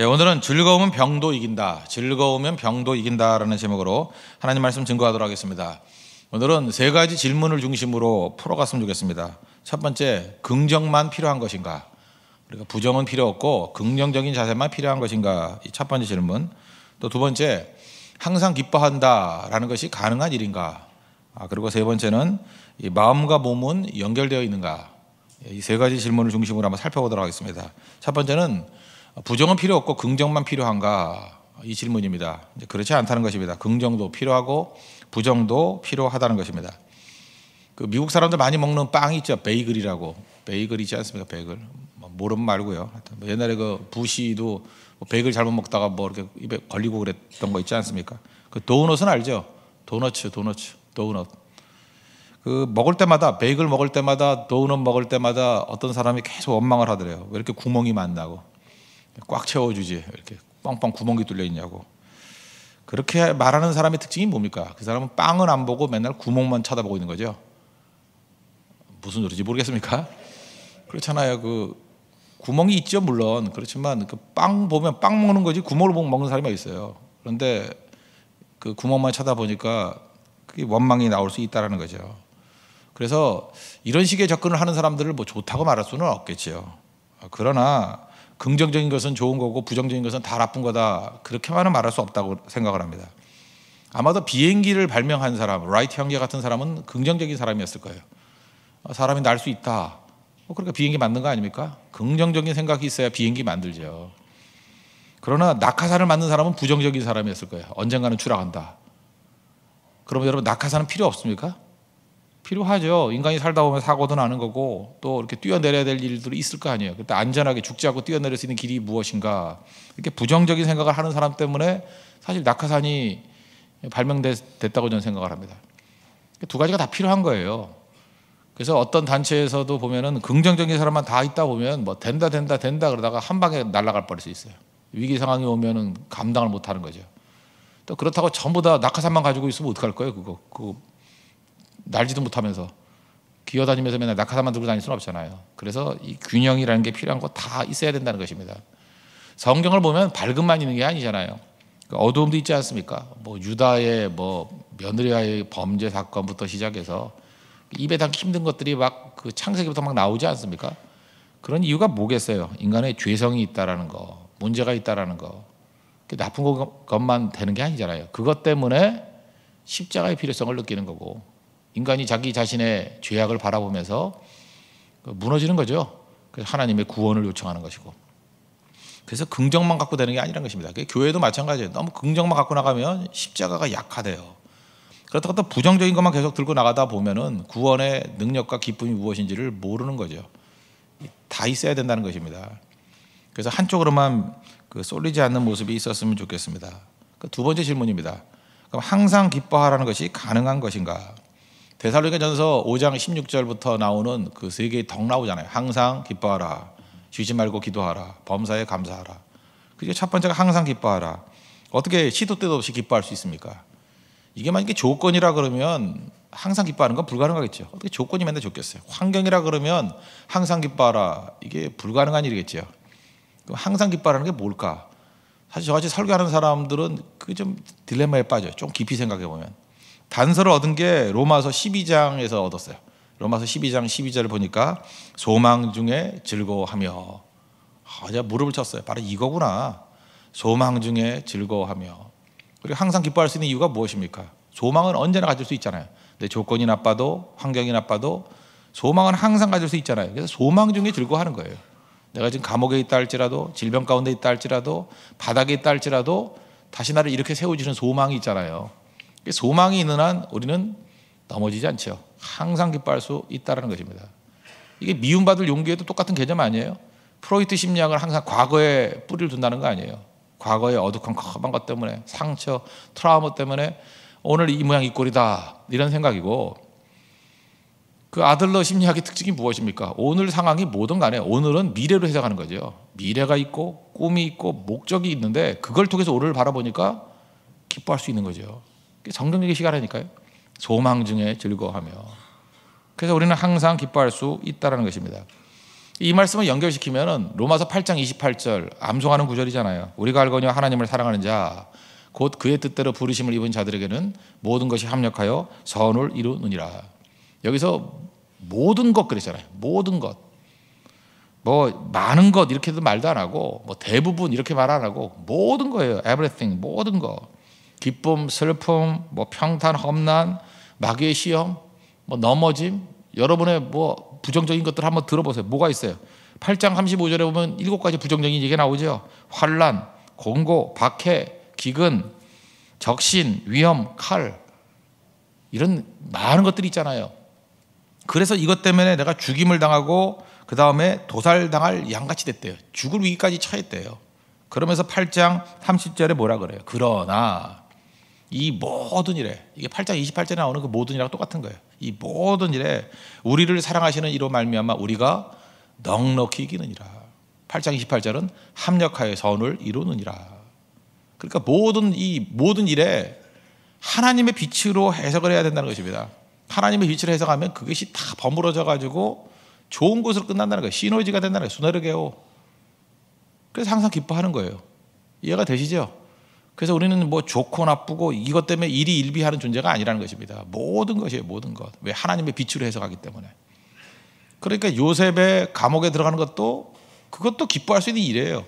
오늘은 즐거우면 병도 이긴다. 즐거우면 병도 이긴다라는 제목으로 하나님 말씀 증거하도록 하겠습니다. 오늘은 세 가지 질문을 중심으로 풀어갔으면 좋겠습니다. 첫 번째, 긍정만 필요한 것인가? 그러니까 부정은 필요 없고 긍정적인 자세만 필요한 것인가? 이 첫 번째 질문. 또 두 번째, 항상 기뻐한다라는 것이 가능한 일인가? 그리고 세 번째는 이 마음과 몸은 연결되어 있는가? 이 세 가지 질문을 중심으로 한번 살펴보도록 하겠습니다. 첫 번째는 부정은 필요 없고 긍정만 필요한가? 이 질문입니다. 그렇지 않다는 것입니다. 긍정도 필요하고 부정도 필요하다는 것입니다. 그 미국 사람들 많이 먹는 빵이 있죠. 베이글이라고. 베이글 있지 않습니까? 베이글. 모르면 말고요. 옛날에 그 부시도 베이글 잘못 먹다가 뭐 이렇게 입에 걸리고 그랬던 거 있지 않습니까? 그 도넛은 알죠? 도넛. 그 먹을 때마다 베이글 먹을 때마다 도넛 먹을 때마다 어떤 사람이 계속 원망을 하더래요. 왜 이렇게 구멍이 많다고. 꽉 채워주지 이렇게 뻥뻥 구멍이 뚫려 있냐고. 그렇게 말하는 사람의 특징이 뭡니까? 그 사람은 빵은 안 보고 맨날 구멍만 쳐다보고 있는 거죠. 무슨 소리인지 모르겠습니까? 그렇잖아요. 그 구멍이 있죠 물론. 그렇지만 그 빵 보면 빵 먹는 거지 구멍을 보고 먹는 사람이 있어요. 그런데 그 구멍만 쳐다보니까 그게 원망이 나올 수 있다는 거죠. 그래서 이런 식의 접근을 하는 사람들을 뭐 좋다고 말할 수는 없겠죠. 그러나 긍정적인 것은 좋은 거고 부정적인 것은 다 나쁜 거다, 그렇게만은 말할 수 없다고 생각을 합니다. 아마도 비행기를 발명한 사람, 라이트 형제 같은 사람은 긍정적인 사람이었을 거예요. 사람이 날 수 있다, 그러니까 비행기 만든 거 아닙니까? 긍정적인 생각이 있어야 비행기 만들죠. 그러나 낙하산을 만든 사람은 부정적인 사람이었을 거예요. 언젠가는 추락한다. 그러면 여러분, 낙하산은 필요 없습니까? 필요하죠. 인간이 살다 보면 사고도 나는 거고 또 이렇게 뛰어내려야 될 일들이 있을 거 아니에요. 그때 안전하게 죽지 않고 뛰어내릴 수 있는 길이 무엇인가. 이렇게 부정적인 생각을 하는 사람 때문에 사실 낙하산이 발명됐다고 저는 생각을 합니다. 두 가지가 다 필요한 거예요. 그래서 어떤 단체에서도 보면은 긍정적인 사람만 다 있다 보면 뭐 된다 그러다가 한 방에 날아갈 뻔할 수 있어요. 위기 상황이 오면은 감당을 못 하는 거죠. 또 그렇다고 전부 다 낙하산만 가지고 있으면 어떡할 거예요? 그거 날지도 못하면서 기어다니면서 맨날 낙하산만 들고 다닐 수는 없잖아요. 그래서 이 균형이라는 게 필요한 거 다 있어야 된다는 것입니다. 성경을 보면 밝음만 있는 게 아니잖아요. 어두움도 있지 않습니까? 뭐 유다의 뭐 며느리와의 범죄 사건부터 시작해서 입에 담기 힘든 것들이 막 그 창세기부터 막 나오지 않습니까? 그런 이유가 뭐겠어요? 인간의 죄성이 있다라는 거, 문제가 있다라는 거, 나쁜 것만 되는 게 아니잖아요. 그것 때문에 십자가의 필요성을 느끼는 거고, 인간이 자기 자신의 죄악을 바라보면서 무너지는 거죠. 그래서 하나님의 구원을 요청하는 것이고. 그래서 긍정만 갖고 되는 게 아니라는 것입니다. 교회도 마찬가지예요. 너무 긍정만 갖고 나가면 십자가가 약화돼요. 그렇다고 또 부정적인 것만 계속 들고 나가다 보면은 구원의 능력과 기쁨이 무엇인지를 모르는 거죠. 다 있어야 된다는 것입니다. 그래서 한쪽으로만 쏠리지 않는 모습이 있었으면 좋겠습니다. 두 번째 질문입니다. 그럼 항상 기뻐하라는 것이 가능한 것인가? 데살로니가전서 5장 16절부터 나오는 그 세 개의 덕 나오잖아요. 항상 기뻐하라, 쉬지 말고 기도하라, 범사에 감사하라. 그게 첫 번째가 항상 기뻐하라. 어떻게 시도 때도 없이 기뻐할 수 있습니까? 이게 만약에 조건이라 그러면 항상 기뻐하는 건 불가능하겠죠. 어떻게 조건이 맨날 좋겠어요? 환경이라 그러면 항상 기뻐하라, 이게 불가능한 일이겠죠. 그럼 항상 기뻐하라는 게 뭘까? 사실 저같이 설교하는 사람들은 그게 좀 딜레마에 빠져요. 좀 깊이 생각해 보면. 단서를 얻은 게 로마서 12장에서 얻었어요. 로마서 12장 12절을 보니까 소망 중에 즐거워하며. 제가 무릎을 쳤어요. 바로 이거구나. 소망 중에 즐거워하며. 그리고 항상 기뻐할 수 있는 이유가 무엇입니까? 소망은 언제나 가질 수 있잖아요. 내 조건이 나빠도 환경이 나빠도 소망은 항상 가질 수 있잖아요. 그래서 소망 중에 즐거워하는 거예요. 내가 지금 감옥에 있다 할지라도, 질병 가운데 있다 할지라도, 바닥에 있다 할지라도 다시 나를 이렇게 세워주는 소망이 있잖아요. 소망이 있는 한 우리는 넘어지지 않죠. 항상 기뻐할 수 있다는 것입니다. 이게 미움받을 용기에도 똑같은 개념 아니에요? 프로이트 심리학을 항상 과거에 뿌리를 둔다는 거 아니에요? 과거의 어두컴컴한 것 때문에, 상처, 트라우마 때문에 오늘 이 모양 이 꼴이다, 이런 생각이고, 그 아들러 심리학의 특징이 무엇입니까? 오늘 상황이 뭐든 간에 오늘은 미래로 해석하는 거죠. 미래가 있고 꿈이 있고 목적이 있는데 그걸 통해서 오늘을 바라보니까 기뻐할 수 있는 거죠. 성경적인 시간이니까요. 소망 중에 즐거워하며. 그래서 우리는 항상 기뻐할 수 있다는 것입니다. 이 말씀을 연결시키면은 로마서 8장 28절 암송하는 구절이잖아요. 우리가 알거니와 하나님을 사랑하는 자 곧 그의 뜻대로 부르심을 입은 자들에게는 모든 것이 합력하여 선을 이루느니라. 여기서 모든 것 그랬잖아요. 모든 것. 뭐 많은 것 이렇게도 말도 안 하고 뭐 대부분 이렇게 말 안 하고 모든 거예요. everything 모든 거. 기쁨, 슬픔, 뭐 평탄, 험난, 마귀의 시험, 뭐 넘어짐. 여러분의 뭐 부정적인 것들 한번 들어보세요. 뭐가 있어요? 8장 35절에 보면 7가지 부정적인 얘기가 나오죠. 환난, 공고, 박해, 기근, 적신, 위험, 칼 이런 많은 것들이 있잖아요. 그래서 이것 때문에 내가 죽임을 당하고 그 다음에 도살당할 양같이 됐대요. 죽을 위기까지 처했대요. 그러면서 8장 30절에 뭐라 그래요? 그러나 이 모든 일에, 이게 8장 28절에 나오는 그 모든 일하고 똑같은 거예요. 이 모든 일에 우리를 사랑하시는 이로 말미암아 우리가 넉넉히 이기느니라. 8장 28절은 합력하여 선을 이루느니라. 그러니까 모든 일에 하나님의 빛으로 해석을 해야 된다는 것입니다. 하나님의 빛으로 해석하면 그것이 다 버무러져 가지고 좋은 것으로 끝난다는 거예요. 시너지가 된다는 거예요. 수네르게오. 그래서 항상 기뻐하는 거예요. 이해가 되시죠? 그래서 우리는 뭐 좋고 나쁘고 이것 때문에 일이 일비하는 존재가 아니라는 것입니다. 모든 것이에요. 모든 것. 왜? 하나님의 빛으로 해석하기 때문에. 그러니까 요셉의 감옥에 들어가는 것도 그것도 기뻐할 수 있는 일이에요.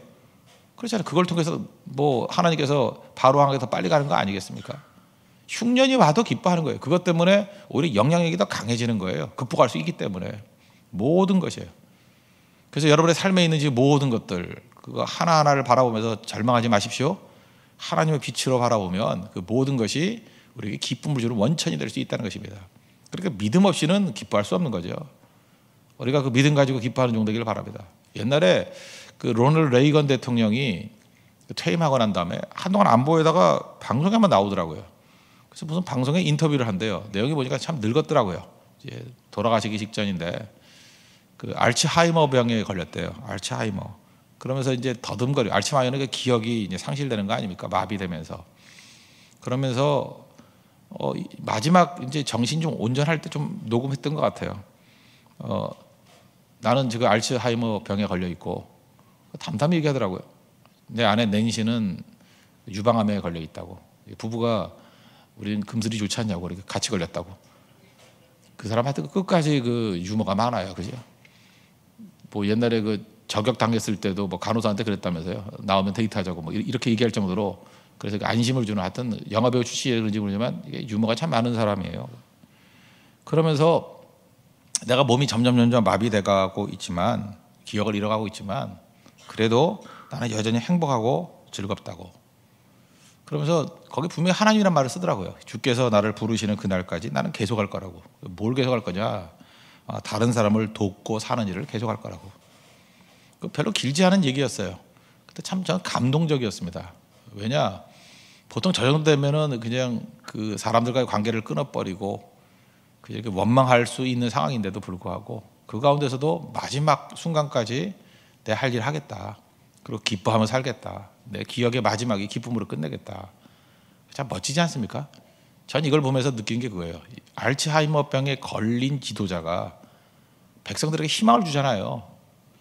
그렇잖아요. 그걸 통해서 뭐 하나님께서 바로 왕에게 더 빨리 가는 거 아니겠습니까? 흉년이 와도 기뻐하는 거예요. 그것 때문에 오히려 영향력이 더 강해지는 거예요. 극복할 수 있기 때문에. 모든 것이에요. 그래서 여러분의 삶에 있는 지금 모든 것들 그거 하나하나를 바라보면서 절망하지 마십시오. 하나님의 빛으로 바라보면 그 모든 것이 우리에게 기쁨을 주는 원천이 될 수 있다는 것입니다. 그러니까 믿음 없이는 기뻐할 수 없는 거죠. 우리가 그 믿음 가지고 기뻐하는 종 되기를 바랍니다. 옛날에 그 로널드 레이건 대통령이 퇴임하고 난 다음에 한동안 안 보이다가 방송에 한번 나오더라고요. 그래서 무슨 방송에 인터뷰를 한대요. 내용이 보니까 참 늙었더라고요. 이제 돌아가시기 직전인데 그 알츠하이머 병에 걸렸대요. 알츠하이머. 그러면서 이제 더듬거려. 알츠하이머는 그 기억이 이제 상실되는 거 아닙니까? 마비되면서. 그러면서 마지막 이제 정신 좀 온전할 때 좀 녹음했던 것 같아요. 나는 지금 알츠하이머 병에 걸려 있고 담담히 얘기하더라고요. 내 아내 낸시는 유방암에 걸려 있다고. 부부가 우리는 금슬이 좋지 않냐고 이렇게 같이 걸렸다고. 그 사람한테 끝까지 그 유머가 많아요, 그죠? 뭐 옛날에 그 저격 당했을 때도 뭐 간호사한테 그랬다면서요. 나오면 데이트하자고 뭐 이렇게 얘기할 정도로 그래서 안심을 주는 하여튼 영화배우 출신인지 모르지만 이게 유머가 참 많은 사람이에요. 그러면서 내가 몸이 점점 마비돼가고 있지만 기억을 잃어가고 있지만 그래도 나는 여전히 행복하고 즐겁다고. 그러면서 거기 분명히 하나님이란 말을 쓰더라고요. 주께서 나를 부르시는 그날까지 나는 계속할 거라고. 뭘 계속할 거냐? 다른 사람을 돕고 사는 일을 계속할 거라고. 별로 길지 않은 얘기였어요. 근데 참 저는 감동적이었습니다. 왜냐? 보통 저 정도 되면은 그냥 그 사람들과의 관계를 끊어버리고 이렇게 원망할 수 있는 상황인데도 불구하고 그 가운데서도 마지막 순간까지 내 할 일 하겠다. 그리고 기뻐하며 살겠다. 내 기억의 마지막이 기쁨으로 끝내겠다. 참 멋지지 않습니까? 전 이걸 보면서 느낀 게 그거예요. 알츠하이머병에 걸린 지도자가 백성들에게 희망을 주잖아요.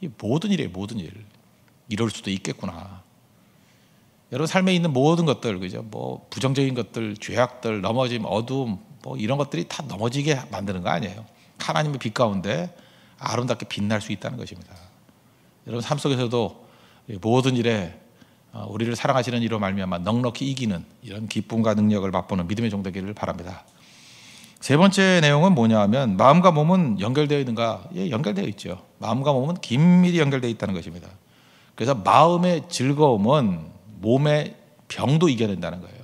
이 모든 일이에요. 모든 일. 이럴 수도 있겠구나. 여러분 삶에 있는 모든 것들, 그죠? 뭐 부정적인 것들, 죄악들, 넘어짐, 어둠, 뭐 이런 것들이 다 넘어지게 만드는 거 아니에요. 하나님의 빛 가운데 아름답게 빛날 수 있다는 것입니다. 여러분 삶 속에서도 모든 일에 우리를 사랑하시는 이로 말미암아 넉넉히 이기는 이런 기쁨과 능력을 맛보는 믿음의 종 되기를 바랍니다. 세 번째 내용은 뭐냐 하면 마음과 몸은 연결되어 있는가? 예, 연결되어 있죠. 마음과 몸은 긴밀히 연결되어 있다는 것입니다. 그래서 마음의 즐거움은 몸의 병도 이겨낸다는 거예요.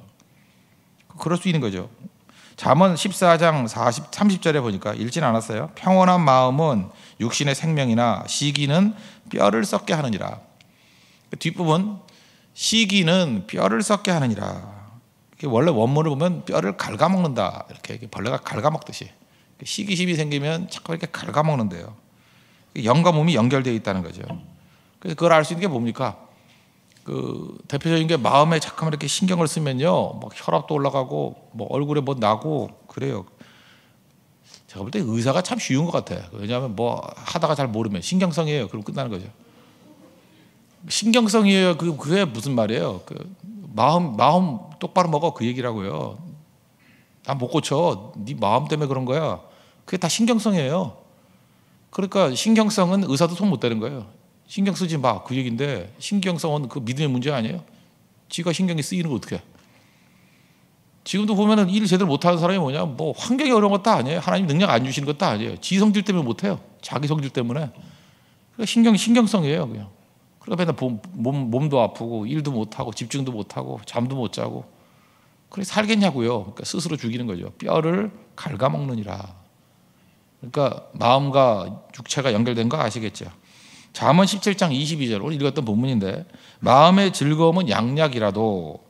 그럴 수 있는 거죠. 잠언 14장 30절에 보니까 읽진 않았어요. 평온한 마음은 육신의 생명이나 시기는 뼈를 썩게 하느니라. 뒷부분 시기는 뼈를 썩게 하느니라. 원래 원문을 보면 뼈를 갉아먹는다. 이렇게 벌레가 갉아먹듯이. 시기심이 생기면 자꾸 이렇게 갉아먹는데요. 영과 몸이 연결되어 있다는 거죠. 그래서 그걸 알 수 있는 게 뭡니까? 그 대표적인 게 마음에 잠깐만 이렇게 신경을 쓰면요, 막 혈압도 올라가고, 뭐 얼굴에 뭐 나고 그래요. 제가 볼 때 의사가 참 쉬운 것 같아요. 왜냐하면 뭐 하다가 잘 모르면 신경성이에요. 그럼 끝나는 거죠. 신경성이에요. 그게 무슨 말이에요? 마음 똑바로 먹어 그 얘기라고요. 나 못 고쳐. 네 마음 때문에 그런 거야. 그게 다 신경성이에요. 그러니까 신경성은 의사도 손 못 대는 거예요. 신경 쓰지 마 그 얘기인데 신경성은 그 믿음의 문제 아니에요? 지가 신경이 쓰이는 거 어떻게 해? 지금도 보면은 일 제대로 못하는 사람이 뭐냐? 뭐 환경이 어려운 것도 아니에요. 하나님 능력 안 주시는 것도 아니에요. 지 성질 때문에 못해요. 자기 성질 때문에. 그러니까 신경성이에요, 그냥. 그러니까 맨날 몸도 아프고 일도 못하고 집중도 못하고 잠도 못 자고. 그래 살겠냐고요. 그러니까 스스로 죽이는 거죠. 뼈를 갉아먹느니라. 그러니까 마음과 육체가 연결된 거 아시겠죠? 잠언 17장 22절 오늘 읽었던 본문인데 마음의 즐거움은 양약이라도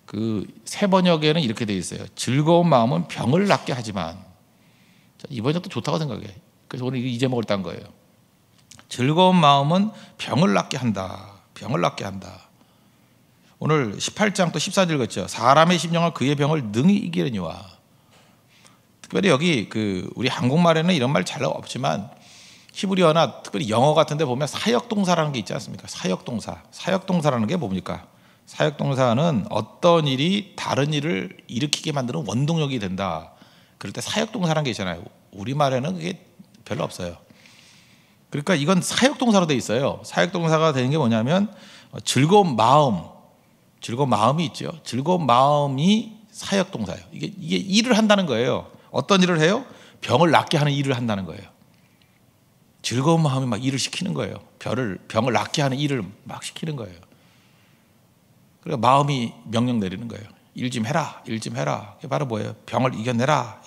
그 새 번역에는 이렇게 돼 있어요. 즐거운 마음은 병을 낫게 하지만 이 번역도 좋다고 생각해. 그래서 오늘 이 제목을 딴 거예요. 즐거운 마음은 병을 낫게 한다. 병을 낫게 한다. 오늘 18장 또 14절 읽었죠. 사람의 심령을 그의 병을 능히 이기려니와. 특별히 여기 우리 한국말에는 이런 말 잘 없지만 히브리어나 특별히 영어 같은 데 보면 사역동사라는 게 있지 않습니까? 사역동사. 사역동사라는 게 뭡니까? 사역동사는 어떤 일이 다른 일을 일으키게 만드는 원동력이 된다. 그럴 때 사역동사라는 게 있잖아요. 우리말에는 그게 별로 없어요. 그러니까 이건 사역동사로 돼 있어요. 사역동사가 되는 게 뭐냐면 즐거운 마음이 있죠. 즐거운 마음이 사역동사예요. 이게 일을 한다는 거예요. 어떤 일을 해요? 병을 낫게 하는 일을 한다는 거예요. 즐거운 마음이 막 일을 시키는 거예요. 병을 낫게 하는 일을 막 시키는 거예요. 그러니까 마음이 명령 내리는 거예요. 일 좀 해라, 일 좀 해라. 그게 바로 뭐예요? 병을 이겨내라.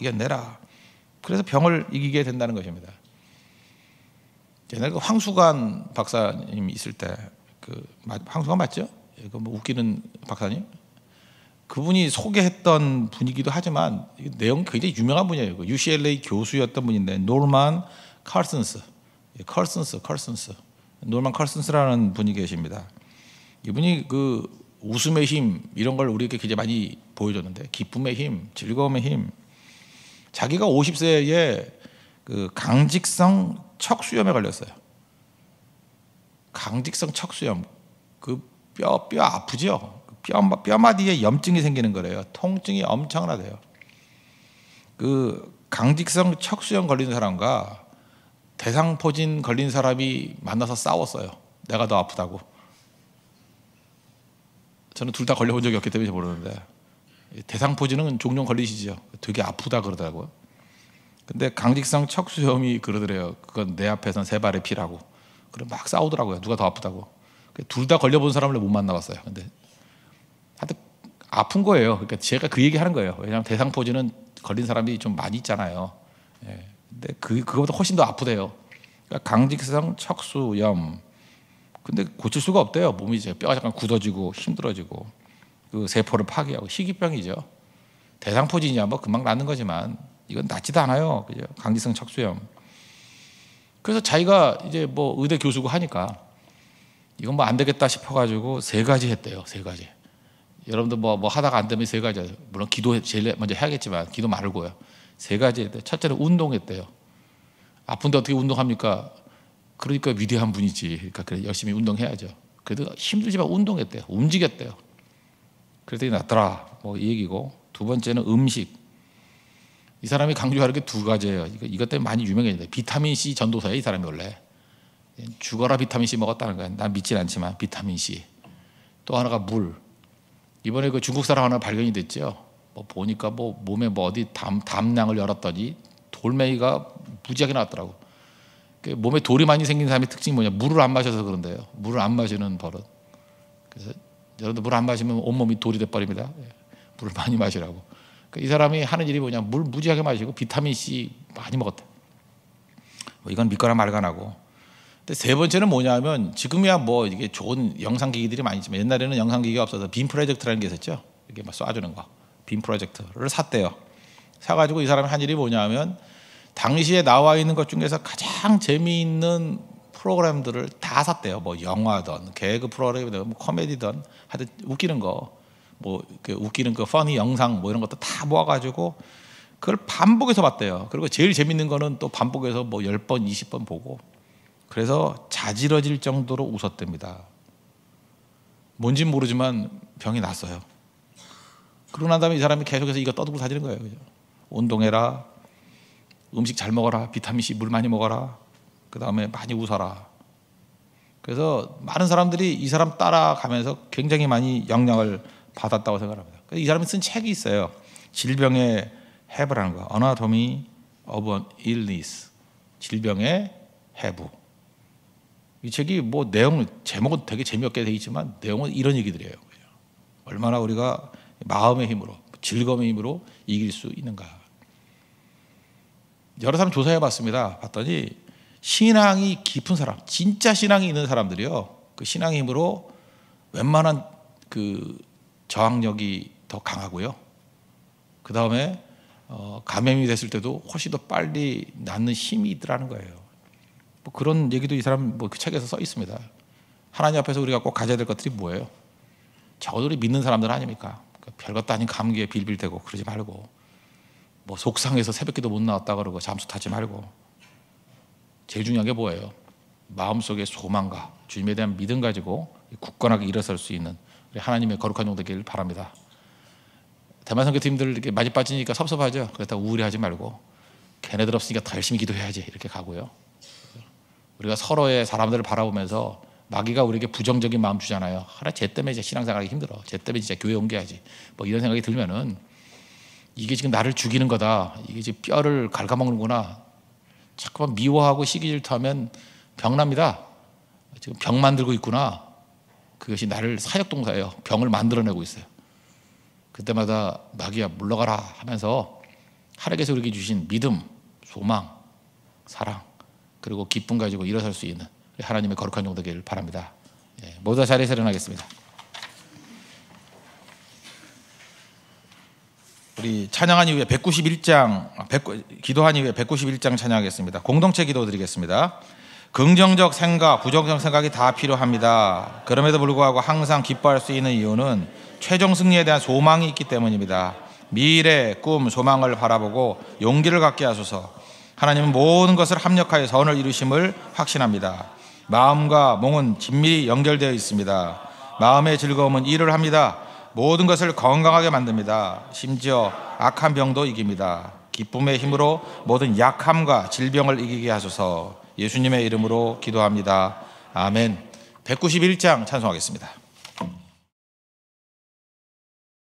그래서 병을 이기게 된다는 것입니다. 옛날에 황수관 박사님 있을 때 황수관 맞죠? 뭐 웃기는 박사님? 그분이 소개했던 분이기도 하지만 내용 굉장히 유명한 분이에요. UCLA 교수였던 분인데 노만 칼슨스. 노만 칼슨스라는 분이 계십니다. 이분이 웃음의 힘 이런 걸 우리에게 굉장히 많이 보여줬는데 기쁨의 힘, 즐거움의 힘. 자기가 50세에 강직성 척수염에 걸렸어요. 강직성 척수염. 뼈 아프죠? 뼈마디에 염증이 생기는 거래요. 통증이 엄청나대요. 강직성 척수염 걸린 사람과 대상포진 걸린 사람이 만나서 싸웠어요. 내가 더 아프다고. 저는 둘 다 걸려본 적이 없기 때문에 모르는데 대상포진은 종종 걸리시죠. 되게 아프다 그러더라고요. 근데 강직성 척수염이 그러더래요. 그건 내 앞에선 세 발의 피라고. 그럼 막 싸우더라고요. 누가 더 아프다고. 둘 다 걸려본 사람을 못 만나봤어요. 근데 하여튼 아픈 거예요. 그러니까 제가 그 얘기 하는 거예요. 왜냐하면 대상포진은 걸린 사람이 좀 많이 있잖아요. 예. 근데 그거보다 훨씬 더 아프대요. 그러니까 강직성 척수염. 근데 고칠 수가 없대요. 몸이 이제 뼈가 잠깐 굳어지고 힘들어지고 세포를 파괴하고 희귀병이죠. 대상포진이야 뭐 금방 낫는 거지만 이건 낫지도 않아요. 그죠? 강직성 척수염. 그래서 자기가 이제 뭐 의대 교수고 하니까 이건 뭐 안 되겠다 싶어가지고 3가지 했대요. 3가지. 여러분들 뭐 하다가 안 되면 3가지. 물론 기도 제일 먼저 해야겠지만 기도 말고요. 3가지 했대요. 첫째는 운동했대요. 아픈데 어떻게 운동합니까? 그러니까 위대한 분이지. 그러니까 그래 열심히 운동해야죠. 그래도 힘들지만 운동했대요. 움직였대요. 그랬더니 낫더라. 뭐 이 얘기고. 2번째는 음식. 이 사람이 강조하는 게 2가지예요. 이것 때문에 많이 유명해졌는데 비타민 C 전도사예요. 이 사람이 원래. 죽어라 비타민 C 먹었다는 거야. 난 믿진 않지만 비타민 C. 또 하나가 물. 이번에 중국 사람 하나 발견이 됐죠. 뭐 보니까 뭐 몸에 뭐 어디 담낭을 열었더니 돌멩이가 무지하게 나왔더라고. 몸에 돌이 많이 생긴 사람의 특징이 뭐냐? 물을 안 마셔서 그런데요. 물을 안 마시는 버릇. 그래서 여러분들 물 안 마시면 온몸이 돌이 돼버립니다. 물을 많이 마시라고. 이 사람이 하는 일이 뭐냐? 물 무지하게 마시고 비타민 C 많이 먹었대. 뭐 이건 믿거나 말거나고. 근데 3번째는 뭐냐면 지금이야 뭐 이게 좋은 영상기기들이 많이 있지만 옛날에는 영상기기가 없어서 빔 프로젝터라는 게 있었죠. 이렇게 막 쏴주는 거. 빔 프로젝터를 샀대요. 사가지고 이 사람이 한 일이 뭐냐면 당시에 나와 있는 것 중에서 가장 재미있는 프로그램들을 다 샀대요. 뭐 영화든 개그 프로그램이든 뭐 코미디든 하여튼 웃기는 거, 뭐 웃기는 퍼니 영상 뭐 이런 것도 다 모아가지고 그걸 반복해서 봤대요. 그리고 제일 재밌는 거는 또 반복해서 뭐 10번, 20번 보고 그래서 자지러질 정도로 웃었답니다. 뭔진 모르지만 병이 났어요. 그러고 난 다음에 이 사람이 계속해서 이거 떠들고 다니는 거예요. 그죠? 운동해라, 음식 잘 먹어라, 비타민C 물 많이 먹어라, 그 다음에 많이 웃어라. 그래서 많은 사람들이 이 사람 따라가면서 굉장히 많이 영향을 받았다고 생각합니다. 이 사람이 쓴 책이 있어요. 질병의 해부라는 거, Anatomy of an Illness, 질병의 해부. 이 책이 뭐 내용 제목은 되게 재미없게 돼 있지만 내용은 이런 얘기들이에요. 얼마나 우리가 마음의 힘으로, 즐거움의 힘으로 이길 수 있는가. 여러 사람 조사해봤습니다. 봤더니 신앙이 깊은 사람, 진짜 신앙이 있는 사람들이요, 그 신앙의 힘으로 웬만한 그 저항력이 더 강하고요. 그 다음에 감염이 됐을 때도 훨씬 더 빨리 낫는 힘이 있더라는 거예요. 뭐 그런 얘기도 이 사람 뭐 그 책에서 써 있습니다. 하나님 앞에서 우리가 꼭 가져야 될 것들이 뭐예요? 적어도 우리 믿는 사람들 아닙니까? 별것도 아닌 감기에 빌빌대고 그러지 말고, 뭐 속상해서 새벽기도 못 나왔다 그러고 잠수 타지 말고, 제일 중요한 게 뭐예요? 마음속에 소망과 주님에 대한 믿음 가지고 굳건하게 일어설 수 있는 우리 하나님의 거룩한 종 되기를 바랍니다. 대만 선교팀들 이렇게 많이 빠지니까 섭섭하죠. 그렇다고 우울해하지 말고 걔네들 없으니까 더 열심히 기도해야지 이렇게 가고요. 우리가 서로의 사람들을 바라보면서, 마귀가 우리에게 부정적인 마음 주잖아요. 하나 쟤 때문에 이제 신앙생활하기 힘들어, 쟤 때문에 진짜 교회 옮겨야지, 뭐 이런 생각이 들면은 이게 지금 나를 죽이는 거다, 이게 지금 뼈를 갉아먹는구나, 자꾸만 미워하고 시기 질투하면 병납니다. 지금 병 만들고 있구나. 그것이 나를 사역동사예요. 병을 만들어내고 있어요. 그때마다 마귀야 물러가라 하면서 하나님께서 우리에게 주신 믿음, 소망, 사랑, 그리고 기쁨 가지고 일어설 수 있는 하나님의 거룩한 종 되기를 바랍니다. 모두 다 자리에서 일어나겠습니다. 우리 찬양한 이후에 191장, 기도한 이후에 191장 찬양하겠습니다. 공동체 기도 드리겠습니다. 긍정적 생각, 부정적 생각이 다 필요합니다. 그럼에도 불구하고 항상 기뻐할 수 있는 이유는 최종 승리에 대한 소망이 있기 때문입니다. 미래, 꿈, 소망을 바라보고 용기를 갖게 하소서. 하나님은 모든 것을 합력하여 선을 이루심을 확신합니다. 마음과 몸은 긴밀히 연결되어 있습니다. 마음의 즐거움은 일을 합니다. 모든 것을 건강하게 만듭니다. 심지어 악한 병도 이깁니다. 기쁨의 힘으로 모든 약함과 질병을 이기게 하소서. 예수님의 이름으로 기도합니다. 아멘. 191장 찬송하겠습니다.